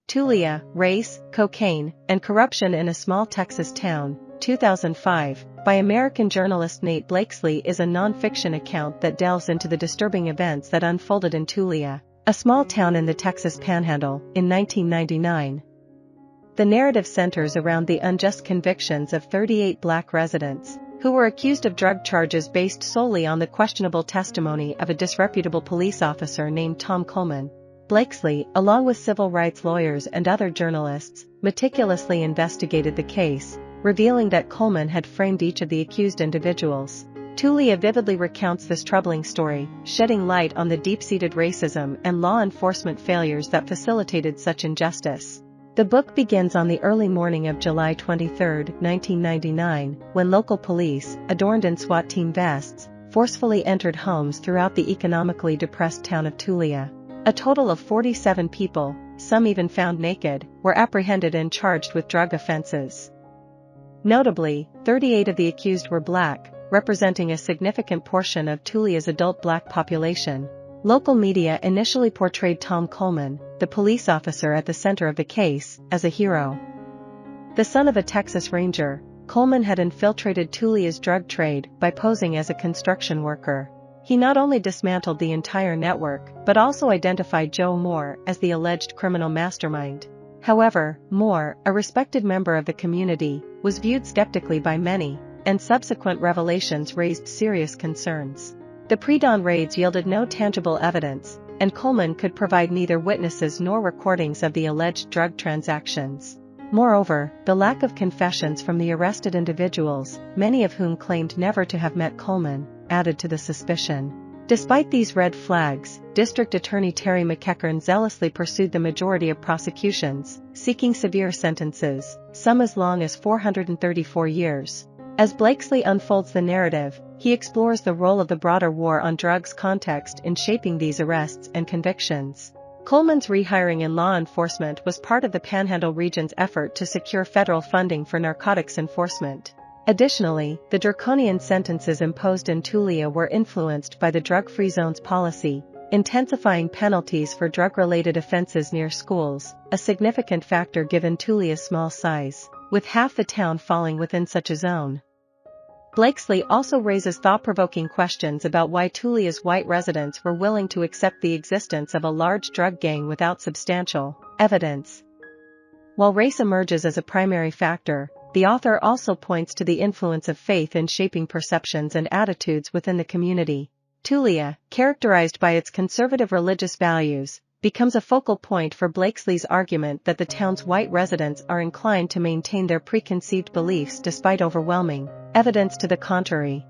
Tulia, Race, Cocaine, and Corruption in a Small Texas Town, 2005, by American journalist Nate Blakeslee is a nonfiction account that delves into the disturbing events that unfolded in Tulia, a small town in the Texas Panhandle, in 1999. The narrative centers around the unjust convictions of 38 black residents, who were accused of drug charges based solely on the questionable testimony of a disreputable police officer named Tom Coleman. Blakeslee, along with civil rights lawyers and other journalists, meticulously investigated the case, revealing that Coleman had framed each of the accused individuals. Tulia vividly recounts this troubling story, shedding light on the deep-seated racism and law enforcement failures that facilitated such injustice. The book begins on the early morning of July 23, 1999, when local police, adorned in SWAT team vests, forcefully entered homes throughout the economically depressed town of Tulia. A total of 47 people, some even found naked, were apprehended and charged with drug offenses. Notably, 38 of the accused were black, representing a significant portion of Tulia's adult black population. Local media initially portrayed Tom Coleman, the police officer at the center of the case, as a hero. The son of a Texas Ranger, Coleman had infiltrated Tulia's drug trade by posing as a construction worker. He not only dismantled the entire network but also identified Joe Moore as the alleged criminal mastermind. However, Moore, a respected member of the community, was viewed skeptically by many, and subsequent revelations raised serious concerns. The pre-dawn raids yielded no tangible evidence, and Coleman could provide neither witnesses nor recordings of the alleged drug transactions. Moreover, the lack of confessions from the arrested individuals, many of whom claimed never to have met Coleman, added to the suspicion. Despite these red flags, District Attorney Terry McEachern zealously pursued the majority of prosecutions, seeking severe sentences, some as long as 434 years. As Blakeslee unfolds the narrative, he explores the role of the broader war on drugs context in shaping these arrests and convictions. Coleman's rehiring in law enforcement was part of the Panhandle region's effort to secure federal funding for narcotics enforcement. Additionally, the draconian sentences imposed in Tulia were influenced by the drug-free zones policy, intensifying penalties for drug-related offenses near schools, a significant factor given Tulia's small size, with half the town falling within such a zone. Blakeslee also raises thought-provoking questions about why Tulia's white residents were willing to accept the existence of a large drug gang without substantial evidence. While race emerges as a primary factor, the author also points to the influence of faith in shaping perceptions and attitudes within the community. Tulia, characterized by its conservative religious values, becomes a focal point for Blakeslee's argument that the town's white residents are inclined to maintain their preconceived beliefs despite overwhelming evidence to the contrary.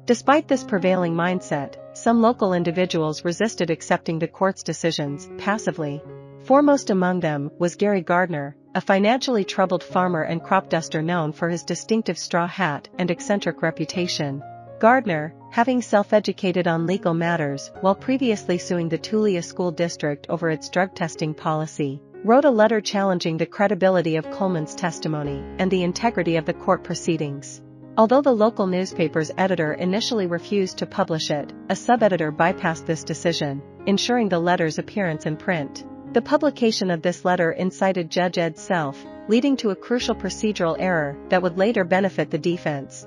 Despite this prevailing mindset, some local individuals resisted accepting the court's decisions passively. Foremost among them was Gary Gardner, a financially troubled farmer and crop duster known for his distinctive straw hat and eccentric reputation. Gardner, having self-educated on legal matters while previously suing the Tulia School District over its drug testing policy, wrote a letter challenging the credibility of Coleman's testimony and the integrity of the court proceedings. Although the local newspaper's editor initially refused to publish it, a sub-editor bypassed this decision, ensuring the letter's appearance in print. The publication of this letter incited Judge Ed Self, leading to a crucial procedural error that would later benefit the defense.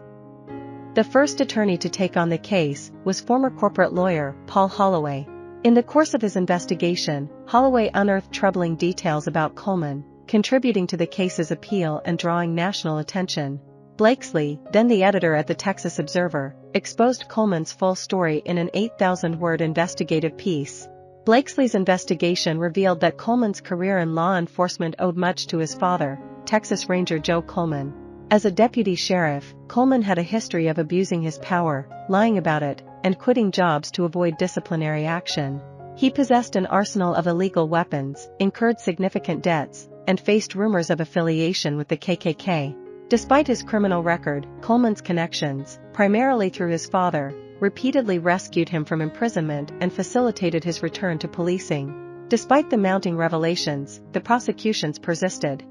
The first attorney to take on the case was former corporate lawyer Paul Holloway. In the course of his investigation, Holloway unearthed troubling details about Coleman, contributing to the case's appeal and drawing national attention. Blakeslee, then the editor at the Texas Observer, exposed Coleman's full story in an 8,000-word investigative piece. Blakeslee's investigation revealed that Coleman's career in law enforcement owed much to his father, Texas Ranger Joe Coleman. As a deputy sheriff, Coleman had a history of abusing his power, lying about it, and quitting jobs to avoid disciplinary action. He possessed an arsenal of illegal weapons, incurred significant debts, and faced rumors of affiliation with the KKK. Despite his criminal record, Coleman's connections, primarily through his father, repeatedly rescued him from imprisonment and facilitated his return to policing. Despite the mounting revelations, the prosecutions persisted.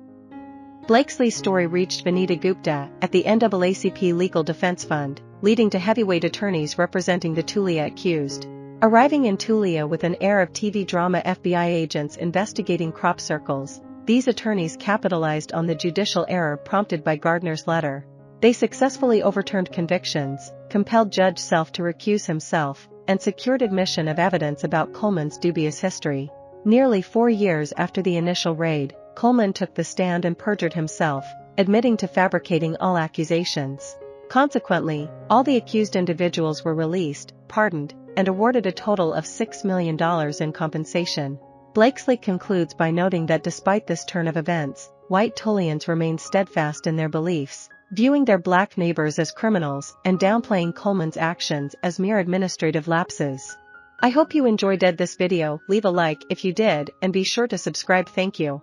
Blakeslee's story reached Vanita Gupta at the NAACP Legal Defense Fund, leading to heavyweight attorneys representing the Tulia accused. Arriving in Tulia with an air of TV drama FBI agents investigating crop circles, these attorneys capitalized on the judicial error prompted by Gardner's letter. They successfully overturned convictions, compelled Judge Self to recuse himself, and secured admission of evidence about Coleman's dubious history. Nearly 4 years after the initial raid, Coleman took the stand and perjured himself, admitting to fabricating all accusations. Consequently, all the accused individuals were released, pardoned, and awarded a total of $6 million in compensation. Blakeslee concludes by noting that despite this turn of events, white Tulians remained steadfast in their beliefs, viewing their black neighbors as criminals and downplaying Coleman's actions as mere administrative lapses. I hope you enjoyed this video. Leave a like if you did and be sure to subscribe. Thank you.